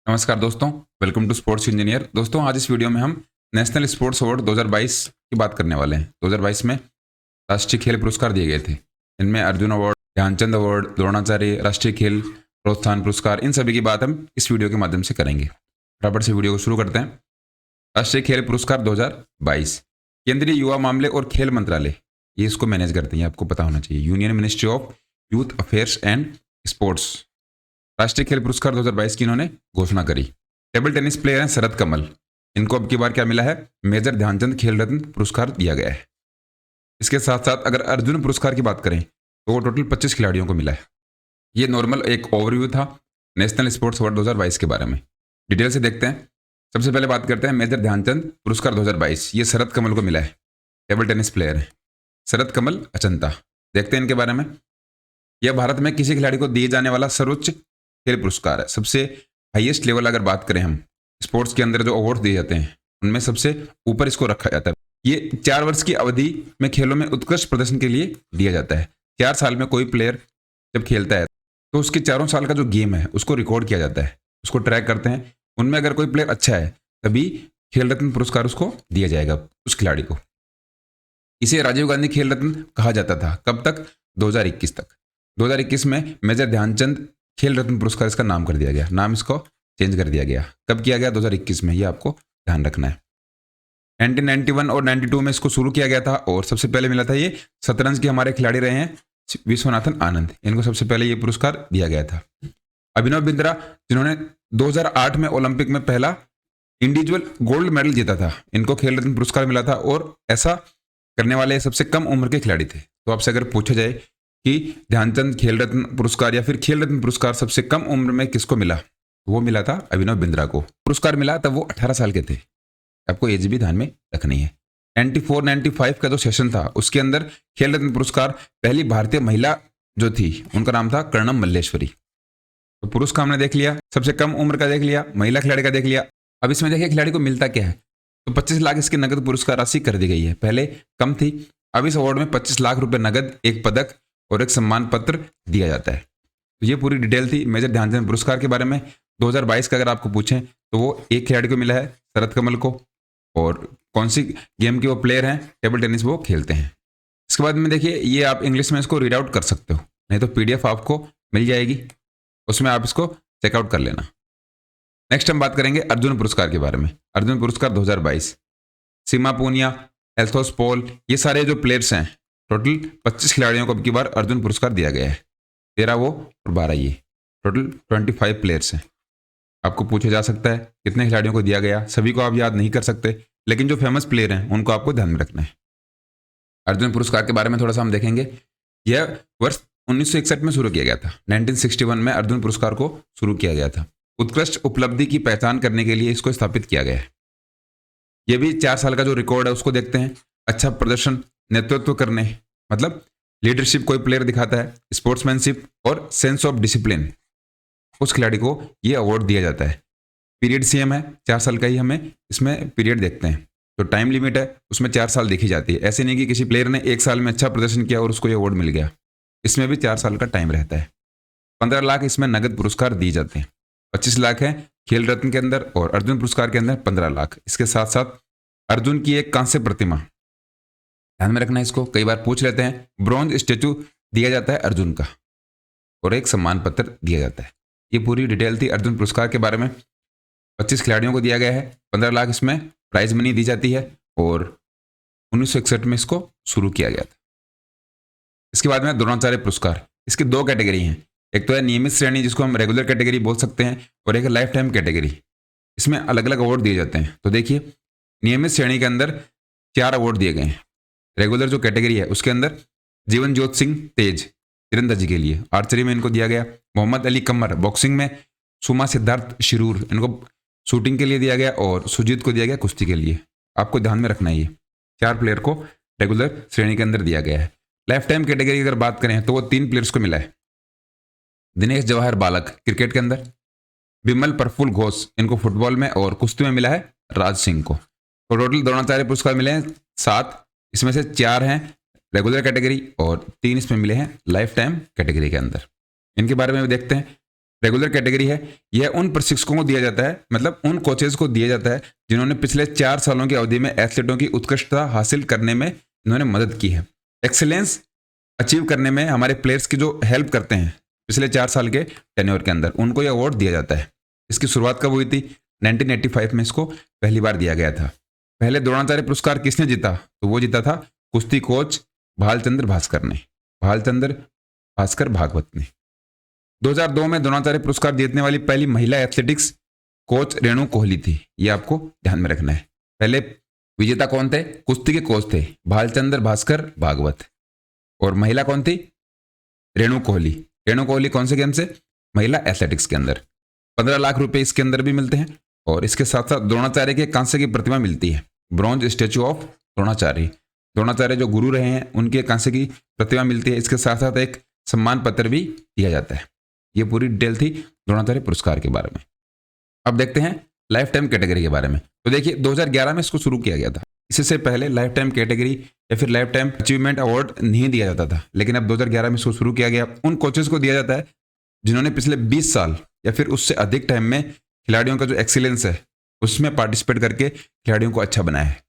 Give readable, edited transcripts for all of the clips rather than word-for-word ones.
नमस्कार दोस्तों, welcome to sports engineer. दोस्तों, आज इस वीडियो में हम नेशनल स्पोर्ट्स अवार्ड 2022 की बात करने वाले हैं। 2022 में राष्ट्रीय खेल पुरस्कार दिए गए थे। इनमें अर्जुन अवार्ड, ध्यानचंद अवार्ड, द्रोणाचार्य राष्ट्रीय खेल प्रोत्साहन पुरस्कार, इन सभी की बात हम इस वीडियो के माध्यम से करेंगे। फटाफट से वीडियो को शुरू करते हैं। राष्ट्रीय खेल पुरस्कार 2022 केंद्रीय युवा मामले और खेल मंत्रालय ये इसको मैनेज करते हैं, आपको पता होना चाहिए। Union ministry of youth affairs and sports राष्ट्रीय खेल पुरस्कार 2022 की इन्होंने घोषणा करी। टेबल टेनिस प्लेयर हैं शरद कमल, इनको अब की बार क्या मिला है? मेजर ध्यानचंद खेल रत्न पुरस्कार दिया गया है। इसके साथ साथ अगर अर्जुन पुरस्कार की बात करें तो वो टोटल 25 खिलाड़ियों को मिला है। ये नॉर्मल एक ओवरव्यू था नेशनल स्पोर्ट्स अवार्ड 2022 के बारे में। डिटेल से देखते हैं। सबसे पहले बात करते हैं मेजर ध्यानचंद पुरस्कार 2022। ये शरद कमल को मिला है, टेबल टेनिस प्लेयर है शरद कमल अचंता। देखते हैं इनके बारे में। यह भारत में किसी खिलाड़ी को दिए जाने वाला सर्वोच्च खेल पुरस्कार है। सबसे हाईएस्ट लेवल अगर बात करें हम स्पोर्ट्स के अंदर जो अवार्ड दिए जाते हैं उनमें सबसे ऊपर इसको रखा जाता है। ये 4 वर्ष की अवधि में खेलों में उत्कृष्ट प्रदर्शन के लिए दिया जाता है। 4 साल में कोई प्लेयर जब खेलता है तो उसके 4 साल का जो गेम है उसको रिकॉर्ड किया जाता है, उसको ट्रैक करते हैं। उनमें अगर कोई प्लेयर अच्छा है तभी खेल रत्न पुरस्कार उसको दिया जाएगा, उस खिलाड़ी को। इसे राजीव गांधी खेल रत्न कहा जाता था। कब तक? 2021 तक। 2021 में मेजर ध्यानचंद खेल रत्न पुरस्कार इसका नाम कर दिया गया, नाम इसको चेंज कर दिया गया। कब किया गया? 2021 में। ये आपको ध्यान रखना है। 1991 और 92 में इसको शुरू किया गया था और सबसे पहले मिला था ये शतरंज के हमारे खिलाड़ी रहे हैं विश्वनाथन आनंद, इनको सबसे पहले ये पुरस्कार दिया गया था। अभिनव बिंद्रा जिन्होंने 2008 में ओलंपिक में पहला इंडिविजुअल गोल्ड मेडल जीता था, इनको खेल रत्न पुरस्कार मिला था और ऐसा करने वाले सबसे कम उम्र के खिलाड़ी थे। तो आपसे अगर पूछा जाए कि ध्यानचंद खेल रत्न पुरस्कार या फिर खेल रत्न पुरस्कार सबसे कम उम्र में किसको मिला, वो मिला था अभिनव बिंद्रा को। पुरस्कार मिला तब वो 18 साल के थे। आपको एज भी ध्यान में रखनी है। 94-95 का जो सेशन था उसके अंदर खेल रत्न पुरस्कार पहली भारतीय महिला जो थी उनका नाम था कर्णम मल्लेश्वरी। तो पुरुष का हमने देख लिया, सबसे कम उम्र का देख लिया, महिला खिलाड़ी का देख लिया। अब इसमें देखिए खिलाड़ी को मिलता क्या है। तो 25 लाख इसकी नगद पुरस्कार राशि कर दी गई है। पहले कम थी, अब इस अवार्ड में 25 लाख रुपए नगद, एक पदक और एक सम्मान पत्र दिया जाता है। तो ये पूरी डिटेल थी मेजर ध्यानचंद पुरस्कार के बारे में। 2022 का अगर आपको पूछें तो वो एक खिलाड़ी को मिला है शरद कमल को, और कौन सी गेम के वो प्लेयर हैं, टेबल टेनिस वो खेलते हैं। इसके बाद में देखिए ये आप इंग्लिश में इसको रीड आउट कर सकते हो, नहीं तो PDF आपको मिल जाएगी, उसमें आप इसको चेकआउट कर लेना। नेक्स्ट हम बात करेंगे अर्जुन पुरस्कार के बारे में। अर्जुन पुरस्कार 2022 सीमा पूनिया, एल्थोस पॉल, ये सारे जो प्लेयर्स हैं टोटल 25 खिलाड़ियों को अब की बार अर्जुन पुरस्कार दिया गया है। 13 वो और 12 ये, टोटल 25 प्लेयर्स हैं। आपको पूछा जा सकता है कितने खिलाड़ियों को दिया गया, सभी को आप याद नहीं कर सकते, लेकिन जो फेमस प्लेयर हैं उनको आपको ध्यान में रखना है। अर्जुन पुरस्कार के बारे में थोड़ा सा हम देखेंगे। यह वर्ष 1961 में शुरू किया गया था। 1961 में अर्जुन पुरस्कार को शुरू किया गया था। उत्कृष्ट उपलब्धि की पहचान करने के लिए इसको स्थापित किया गया है। यह भी 4 साल का जो रिकॉर्ड है उसको देखते हैं। अच्छा प्रदर्शन, नेतृत्व करने, मतलब लीडरशिप कोई प्लेयर दिखाता है, स्पोर्ट्समैनशिप और सेंस ऑफ डिसिप्लिन, उस खिलाड़ी को यह अवार्ड दिया जाता है। पीरियड सेम है, 4 साल का ही हमें इसमें पीरियड देखते हैं। तो टाइम लिमिट है उसमें 4 साल देखी जाती है। ऐसे नहीं कि किसी प्लेयर ने 1 साल में अच्छा प्रदर्शन किया और उसको ये अवार्ड मिल गया, इसमें भी 4 साल का टाइम रहता है। 15 लाख इसमें नगद पुरस्कार दिए जाते हैं। 25 लाख है खेल रत्न के अंदर और अर्जुन पुरस्कार के अंदर 15 लाख। इसके साथ साथ अर्जुन की एक कांस्य प्रतिमा, ध्यान में रखना है, इसको कई बार पूछ लेते हैं। ब्रॉन्ज स्टेचू दिया जाता है अर्जुन का और एक सम्मान पत्र दिया जाता है। ये पूरी डिटेल थी अर्जुन पुरस्कार के बारे में। 25 खिलाड़ियों को दिया गया है, 15 लाख इसमें प्राइज मनी दी जाती है और 1961 में इसको शुरू किया गया था। इसके बाद में द्रोणाचार्य पुरस्कार, इसकी 2 कैटेगरी हैं। एक तो है नियमित श्रेणी जिसको हम रेगुलर कैटेगरी बोल सकते हैं, और एक लाइफ टाइम कैटेगरी। इसमें अलग अलग अवार्ड दिए जाते हैं। तो देखिए नियमित श्रेणी के अंदर 4 अवार्ड दिए गए हैं। रेगुलर जो कैटेगरी है उसके अंदर जीवनजोत सिंह तेज तीरंदाजी के लिए, आर्चरी में इनको दिया गया। मोहम्मद अली कमर बॉक्सिंग में, सुमा सिद्धार्थ शिरूर इनको शूटिंग के लिए दिया गया और सुजीत को दिया गया कुश्ती के लिए। आपको ध्यान में रखना है ये 4 प्लेयर को रेगुलर श्रेणी के अंदर दिया गया है। लाइफ टाइम कैटेगरी अगर बात करें तो वो 3 प्लेयर्स को मिला है। दिनेश जवाहर बालक क्रिकेट के अंदर, विमल प्रफुल्ल घोष इनको फुटबॉल में, और कुश्ती में मिला है राज सिंह को। तो टोटल द्रोणाचार्य पुरस्कार मिले हैं 7, इसमें से 4 हैं रेगुलर कैटेगरी और 3 इसमें मिले हैं लाइफ टाइम कैटेगरी के अंदर। इनके बारे में भी देखते हैं। रेगुलर कैटेगरी है, यह उन प्रशिक्षकों को दिया जाता है, मतलब उन कोचेज को दिया जाता है जिन्होंने पिछले 4 सालों की अवधि में एथलीटों की उत्कृष्टता हासिल करने में इन्होंने मदद की है। एक्सीलेंस अचीव करने में हमारे प्लेयर्स की जो हेल्प करते हैं पिछले 4 साल के टेन्योर के अंदर, उनको यह अवार्ड दिया जाता है। इसकी शुरुआत कब हुई थी? 1985 में इसको पहली बार दिया गया था। पहले द्रोणाचार्य पुरस्कार किसने जीता? तो वो जीता था कुश्ती कोच भालचंद्र भास्कर ने, भालचंद्र भास्कर भागवत ने। 2002 में द्रोणाचार्य पुरस्कार जीतने वाली पहली महिला एथलेटिक्स कोच रेणु कोहली थी। ये आपको ध्यान में रखना है। पहले विजेता कौन थे? कुश्ती के कोच थे भालचंद्र भास्कर भागवत, और महिला कौन थी? रेणु कोहली। रेणु कोहली कौन से गेम से? महिला एथलेटिक्स के अंदर। 15 लाख रुपए इसके अंदर भी मिलते हैं, और इसके साथ साथ द्रोणाचार्य के कांस्य की प्रतिमा मिलती है, bronze statue of Dronacharya. Dronacharya जो गुरु रहे हैं उनके कांस्य की प्रतिमा मिलती है। इसके साथ साथ एक सम्मान पत्र भी दिया जाता है। ये पूरी डिटेल थी द्रोणाचार्य पुरस्कार के बारे में। अब देखते हैं लाइफ टाइम कैटेगरी के बारे में। तो देखिए 2011 में इसको शुरू किया गया था। इससे पहले लाइफ टाइम कैटेगरी या फिर लाइफ टाइम अचीवमेंट अवार्ड नहीं दिया जाता था, लेकिन अब 2011 में इसको शुरू किया गया। उन कोचेस को दिया जाता है जिन्होंने पिछले 20 साल या फिर उससे अधिक टाइम में खिलाड़ियों का जो एक्सीलेंस है उसमें पार्टिसिपेट करके खिलाड़ियों को अच्छा बनाया है।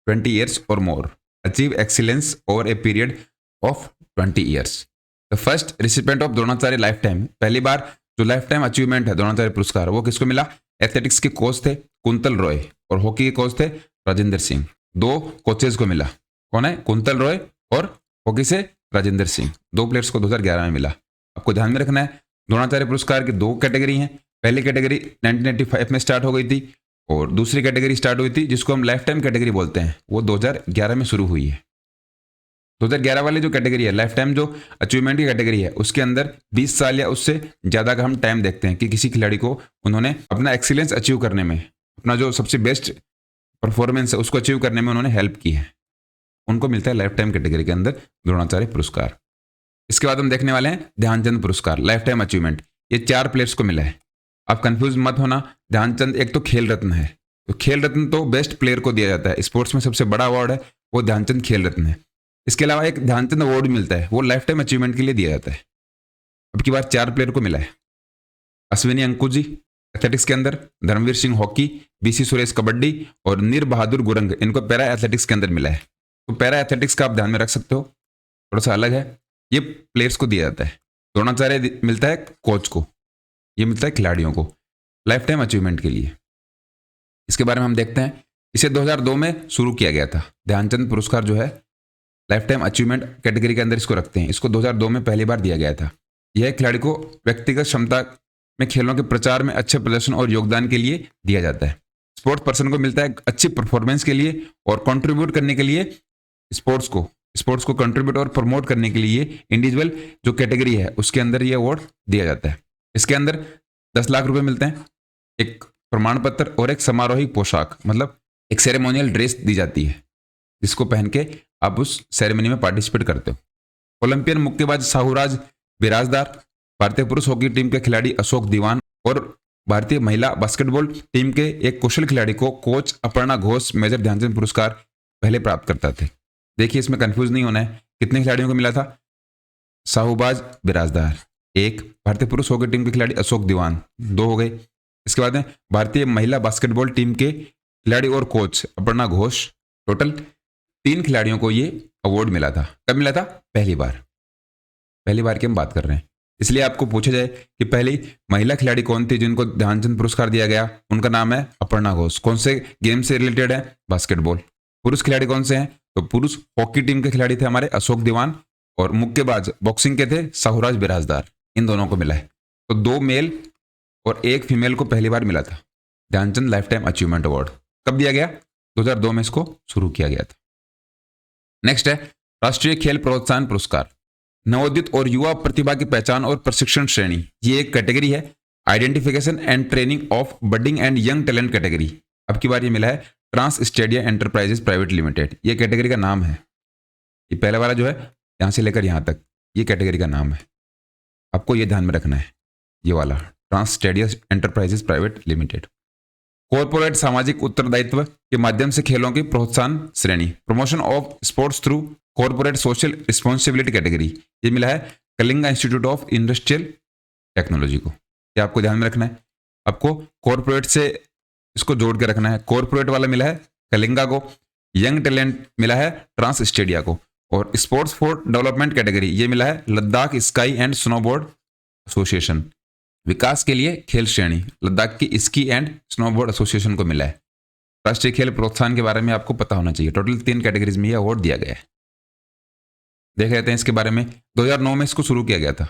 20 ईयर्स और more, achieve excellence over a period of 20 years. The first recipient of Dronacharya life time, पहली बार जो लाइफ टाइम अचीवमेंट है द्रोणाचार्य पुरस्कार, वो किसको मिला? एथलेटिक्स के कोच थे कुंतल रॉय, और हॉकी के कोच थे राजेंद्र सिंह। 2 कोचेज को मिला। कौन है? कुंतल रॉय, और हॉकी से राजेंद्र सिंह। 2 प्लेयर्स को 2011 में मिला। आपको ध्यान में रखना है द्रोणाचार्य पुरस्कार की 2 कैटेगरी हैं। पहली कैटेगरी 1985 में स्टार्ट हो गई थी, और दूसरी कैटेगरी स्टार्ट हुई थी जिसको हम लाइफ टाइम कैटेगरी बोलते हैं, वो 2011 में शुरू हुई है। 2011 वाली जो कैटेगरी है लाइफ टाइम जो अचीवमेंट की कैटेगरी है, उसके अंदर 20 साल या उससे ज़्यादा का हम टाइम देखते हैं कि किसी खिलाड़ी को उन्होंने अपना एक्सीलेंस अचीव करने में, अपना जो सबसे बेस्ट परफॉर्मेंस है उसको अचीव करने में उन्होंने हेल्प की है, उनको मिलता है लाइफ टाइम कैटेगरी के अंदर द्रोणाचार्य पुरस्कार। इसके बाद हम देखने वाले हैं ध्यानचंद पुरस्कार लाइफ टाइम अचीवमेंट। ये 4 प्लेयर्स को मिला है। आप कंफ्यूज मत होना, ध्यानचंद एक तो खेल रत्न है, तो खेल रत्न तो बेस्ट प्लेयर को दिया जाता है। स्पोर्ट्स में सबसे बड़ा अवार्ड है वो ध्यानचंद खेल रत्न है। इसके अलावा एक ध्यानचंद अवार्ड मिलता है, वो लाइफ टाइम अचीवमेंट के लिए दिया जाता है। अब की बार 4 प्लेयर को मिला है। अश्विनी अंकुश जी एथलेटिक्स के अंदर, धर्मवीर सिंह हॉकी, बीसी सुरेश कबड्डी, और नीर बहादुर गुरंग, इनको पैरा एथलेटिक्स के अंदर मिला है। तो पैरा एथलेटिक्स का आप ध्यान में रख सकते हो, थोड़ा सा अलग है। ये प्लेयर्स को दिया जाता है। द्रोणाचार्य मिलता है कोच को, ये मिलता है खिलाड़ियों को लाइफ टाइम अचीवमेंट के लिए। इसके बारे में हम देखते हैं। इसे 2002 में शुरू किया गया था। ध्यानचंद पुरस्कार जो है लाइफ टाइम अचीवमेंट कैटेगरी के अंदर इसको रखते हैं। इसको 2002 में पहली बार दिया गया था। यह खिलाड़ी को व्यक्तिगत क्षमता में खेलों के प्रचार में अच्छे प्रदर्शन और योगदान के लिए दिया जाता है। स्पोर्ट्स पर्सन को मिलता है अच्छी परफॉर्मेंस के लिए और कंट्रीब्यूट करने के लिए, स्पोर्ट्स को कंट्रीब्यूट और प्रमोट करने के लिए इंडिविजुअल जो कैटेगरी है उसके अंदर ये अवार्ड दिया जाता है। इसके अंदर 10 लाख रुपए मिलते हैं, एक प्रमाण पत्र और एक समारोही पोशाक, मतलब एक सेरेमोनियल ड्रेस दी जाती है जिसको पहन के आप उस सेरेमनी में पार्टिसिपेट करते हो। ओलंपियन मुक्केबाज साहूराज बिराजदार, भारतीय पुरुष हॉकी टीम के खिलाड़ी अशोक दीवान और भारतीय महिला बास्केटबॉल टीम के एक कुशल खिलाड़ी को कोच अपर्णा घोष मेजर ध्यानचंद पुरस्कार पहले प्राप्त करते थे। देखिए इसमें कंफ्यूज नहीं होना है। कितने खिलाड़ियों को मिला था? साहूबाज बिराजदार 1, भारतीय पुरुष हॉकी टीम के खिलाड़ी अशोक दीवान 2 हो गए। इसके बाद में भारतीय महिला बास्केटबॉल टीम के खिलाड़ी और कोच अपर्णा घोष, टोटल 3 खिलाड़ियों को ये अवार्ड मिला था। कब मिला था? पहली बार की हम बात कर रहे हैं। इसलिए आपको पूछा जाए कि पहली महिला खिलाड़ी कौन थी जिनको ध्यानचंद पुरस्कार दिया गया, उनका नाम है अपर्णा घोष। कौन से गेम से रिलेटेड है? बास्केटबॉल। पुरुष खिलाड़ी कौन से हैं? तो पुरुष हॉकी टीम के खिलाड़ी थे हमारे अशोक दीवान, और मुक्केबाज बॉक्सिंग के थे साहूराज बिराजदार। इन दोनों को मिला है। तो 2 मेल और 1 फीमेल को पहली बार मिला था Dhyanchand life time achievement award. कब दिया गया? 2002 में इसको शुरू किया गया था। नेक्स्ट है राष्ट्रीय खेल प्रोत्साहन पुरस्कार, नवोदित और युवा प्रतिभा की पहचान और प्रशिक्षण श्रेणी। ये एक कैटेगरी है, identification and training of budding and young talent category. अब की बार ये मिला है trans stadia enterprises private limited. ये कैटेगरी का नाम है। ये पहला वाला जो है यहाँ से लेकर यहाँ तक ये कैटेगरी का नाम है। आपको ये ध्यान में रखना है, ये वाला trans stadia enterprises private limited. Corporate सामाजिक उत्तरदायित्व के माध्यम से खेलों की प्रोत्साहन श्रेणी, promotion of sports through corporate social responsibility category. ये मिला है Kalinga institute of industrial technology को। ये आपको ध्यान में रखना है। आपको कॉर्पोरेट से इसको जोड़ के रखना है। कॉर्पोरेट वाला मिला है कलिंगा को, यंग टैलेंट मिला है ट्रांस स्टेडिया को, और स्पोर्ट्स फॉर डेवलपमेंट कैटेगरी ये मिला है Ladakh ski and snowboard association. विकास के लिए खेल श्रेणी लद्दाख की स्की एंड स्नोबोर्ड एसोसिएशन को मिला है। राष्ट्रीय खेल प्रोत्साहन के बारे में आपको पता होना चाहिए। टोटल 3 कैटेगरीज में ये अवार्ड दिया गया है। देख लेते हैं इसके बारे में। 2009 में इसको शुरू किया गया था।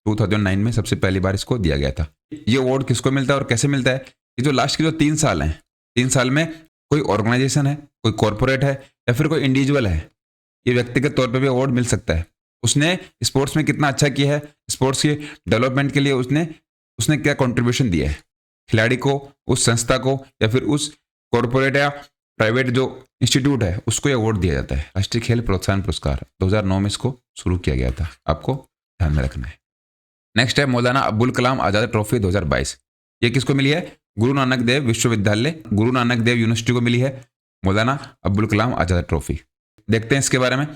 2009 में सबसे पहली बार इसको दिया गया था। ये अवार्ड किसको मिलता है और कैसे मिलता है? ये जो लास्ट के जो 3 साल हैं, 3 साल में कोई ऑर्गेनाइजेशन है, कोई कॉर्पोरेट है या फिर कोई इंडिविजुअल है, ये व्यक्तिगत तौर पे भी अवार्ड मिल सकता है। उसने स्पोर्ट्स में कितना अच्छा किया है, स्पोर्ट्स के डेवलपमेंट के लिए उसने क्या कंट्रीब्यूशन दिया है, खिलाड़ी को, उस संस्था को या फिर उस कॉर्पोरेट या प्राइवेट जो इंस्टीट्यूट है उसको ये अवार्ड दिया जाता है। राष्ट्रीय खेल प्रोत्साहन पुरस्कार 2009 में इसको शुरू किया गया था, आपको ध्यान में रखना है। नेक्स्ट है मौलाना अब्दुल कलाम आज़ाद ट्रॉफी 2022। ये किसको मिली है? गुरु नानक देव विश्वविद्यालय, गुरु नानक देव यूनिवर्सिटी को मिली है मौलाना अब्दुल कलाम आज़ाद ट्रॉफी। देखते हैं इसके बारे में।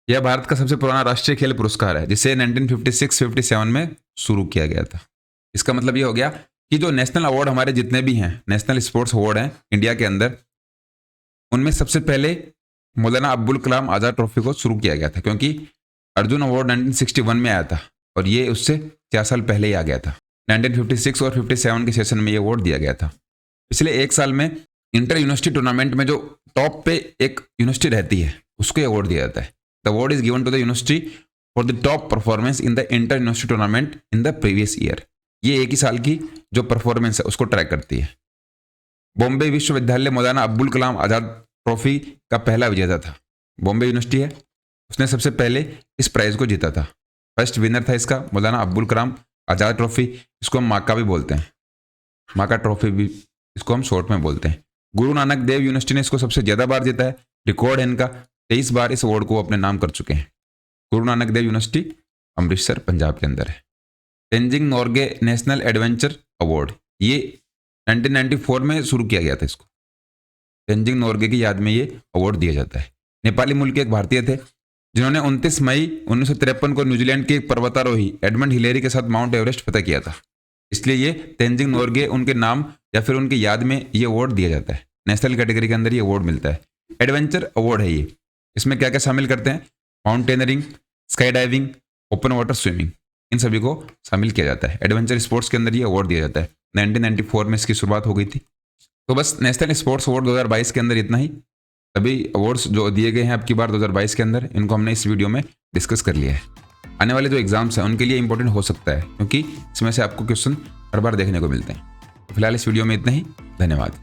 यह भारत का सबसे पुराना राष्ट्रीय खेल पुरस्कार है जिसे 1956-57 में शुरू किया गया था। इसका मतलब ये हो गया कि जो नेशनल अवार्ड हमारे जितने भी हैं, नेशनल स्पोर्ट्स अवार्ड हैं इंडिया के अंदर, उनमें सबसे पहले मौलाना अब्दुल कलाम आज़ाद ट्रॉफी को शुरू किया गया था, क्योंकि अर्जुन अवार्ड 1961 में आया था और ये उससे 4 साल पहले ही आ गया था। 1956 और 57 के सेशन में ये अवार्ड दिया गया था। पिछले 1 साल में इंटर यूनिवर्सिटी टूर्नामेंट में जो टॉप पे एक यूनिवर्सिटी रहती है उसको अवार्ड दिया जाता है। The award is given to the university for the top performance in the inter university tournament in the previous year. ये एक ही साल की जो परफॉर्मेंस है उसको ट्रैक करती है। बॉम्बे विश्वविद्यालय मौलाना अब्दुल कलाम आज़ाद ट्रॉफी का पहला विजेता था। बॉम्बे यूनिवर्सिटी है, उसने सबसे पहले इस प्राइज को जीता था। फर्स्ट विनर था इसका मौलाना अब्दुल कलाम आज़ाद ट्रॉफी। इसको हम माका भी बोलते हैं, माका ट्रॉफी भी इसको हम शॉर्ट में बोलते हैं। गुरु नानक देव यूनिवर्सिटी ने इसको सबसे ज़्यादा बार जीता है। रिकॉर्ड है इनका, 23 बार इस अवार्ड को अपने नाम कर चुके हैं। गुरु नानक देव यूनिवर्सिटी अमृतसर पंजाब के अंदर है। Tenzing Norgay national adventure award ये 1994 में शुरू किया गया था। इसको तेंजिंग नोर्गे की याद में ये अवार्ड दिया जाता है। नेपाली मूल के एक भारतीय थे जिन्होंने 29 मई 1953 को न्यूजीलैंड के एक पर्वतारोही एडमंड हिलेरी के साथ माउंट एवरेस्ट फतह किया था। इसलिए ये तेंजिंग नोर्गे उनके नाम या फिर उनकी याद में ये अवार्ड दिया जाता है। नेशनल कैटेगरी के अंदर ये अवार्ड मिलता है। एडवेंचर अवार्ड है ये। इसमें क्या क्या शामिल करते हैं? Mountaineering, sky diving, open water swimming, इन सभी को शामिल किया जाता है। एडवेंचर स्पोर्ट्स के अंदर ये अवार्ड दिया जाता है। 1994 में इसकी शुरुआत हो गई थी। तो बस नेशनल स्पोर्ट्स अवार्ड 2022 के अंदर इतना ही। सभी अवार्ड्स जो दिए गए हैं अब की बार 2022 के अंदर, इनको हमने इस वीडियो में डिस्कस कर लिया है। आने वाले जो एग्जाम्स हैं उनके लिए इंपॉर्टेंट हो सकता है, क्योंकि इसमें से आपको क्वेश्चन हर बार देखने को मिलते हैं। तो फिलहाल इस वीडियो में इतना ही। धन्यवाद।